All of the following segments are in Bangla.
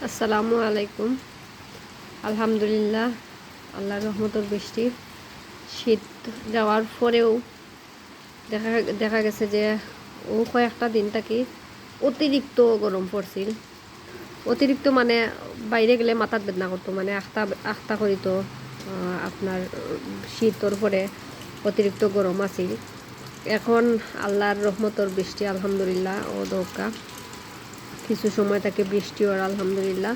আসসালামু আলাইকুম। আলহামদুলিল্লাহ, আল্লাহর রহমতের বৃষ্টি। শীত যাওয়ার পরেও দেখা দেখা গেছে যে কয়েকটা দিন থাকি অতিরিক্ত গরম পড়ছিল। অতিরিক্ত মানে বাইরে গেলে মাথার বেদনা করতো, মানে আখতা আখতা করিত। আপনার শীতর পরে অতিরিক্ত গরম আছিল। এখন আল্লাহর রহমতের বৃষ্টি আলহামদুলিল্লাহ ও দৌকা কিছু সময় থাকে বৃষ্টি ওর আলহামদুলিল্লাহ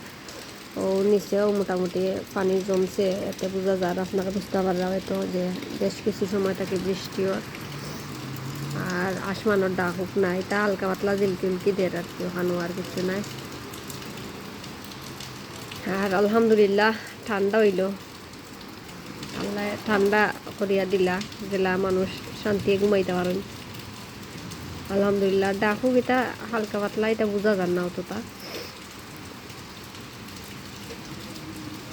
ও নিচেও মোটামুটি পানি জমছে, এতে বোঝা যায় আপনারা বুঝতে পাররা হয়তো যে বেশ কিছু সময় থাকে বৃষ্টি ওর। আর আসমানোর ডাক হোক না, এটা হালকা পাতলা জিলকি দের আর কি, ওখানেও আর কিছু নাই। আর আলহামদুলিল্লাহ ঠান্ডা হইল, আল্লাহ ঠান্ডা করিয়া দিলা জেলা মানুষ শান্তি ঘুমাইতে পারেন। আলহামদুলিল্লাহ ডাকুক এটা হালকা পাতলা, এটা বোঝা যান না অতটা।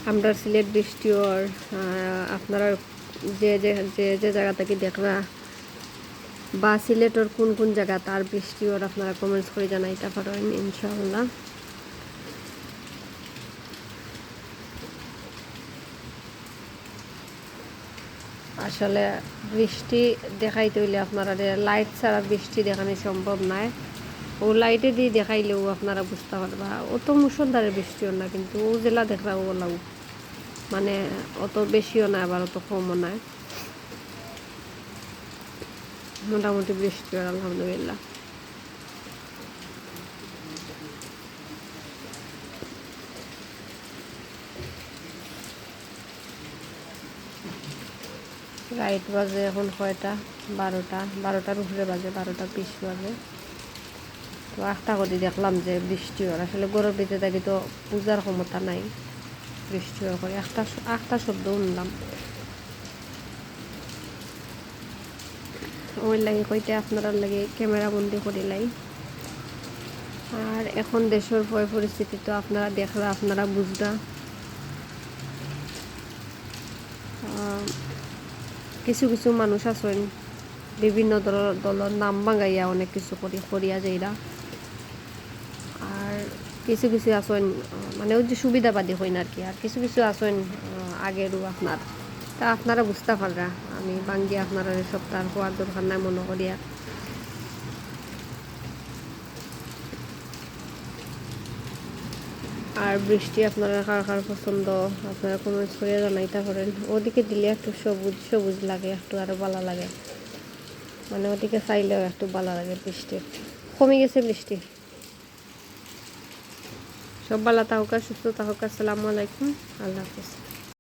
আমরা সিলেট বৃষ্টিওর আপনারা যে যে যে যে জায়গা থেকে দেখরা বা সিলেটর কোন কোন জায়গা তার বৃষ্টিওর আপনারা কমেন্টস করে জানাইতে পারেন ইনশাআল্লাহ। আসলে বৃষ্টি দেখাইতে হইলে আপনারা লাইট ছাড়া বৃষ্টি দেখানো সম্ভব নয়। ও লাইটে দিয়ে দেখাইলেও আপনারা বুঝতে পারবা অত মুষলধারে বৃষ্টিও না, কিন্তু ও জেলা দেখরা ওলাও মানে অত বেশিও না আবার অত কমও নয়, মোটামুটি বৃষ্টি আর আলহামদুলিল্লাহ। রাইট বাজে এখন কয়টা, 12টার উপরে বাজে, 12:20 বাজে। তো আখটা করে দেখলাম যে বৃষ্টি হওয়ার, আসলে গরম ভিতরে থাকি তো পূজার ক্ষমতা নাই, বৃষ্টি হওয়ার করে আখটা শব্দ শুনলাম, ওই লাগে কইতে আপনার লাগে ক্যামেরা বন্দি করিলাই। আর এখন দেশের পরিস্থিতি তো আপনারা দেখরা, আপনারা বুঝরা। কিছু কিছু মানুষ আছেন বিভিন্ন দলের নাম ভাঙাইয়া অনেক কিছু করিয়া যাইরা, আর কিছু কিছু আছেন মানে ওই যে সুবিধাবাদী হইন আর কি, আর কিছু কিছু আছেন আগেরও আপনার, তা আপনারা বুঝতে পাররা। আমি বাঙ্গি আপনারা সপ্তাহ হওয়ার দরকার নাই মনে করিয়া। আর বৃষ্টি আপনারা কার কার পছন্দ আপনারা কমেন্টস করে জানাইতে পারেন। ওদিকে দিলে একটু সবুজ সবুজ লাগে, একটু আরও ভালো লাগে, মানে ওদিকে চাইলেও একটু ভালো লাগে। বৃষ্টি কমে গেছে বৃষ্টি। সব ভালো থাকুক, সুস্থ থাকুক। আসসালামু আলাইকুম, আল্লাহ হাফিজ।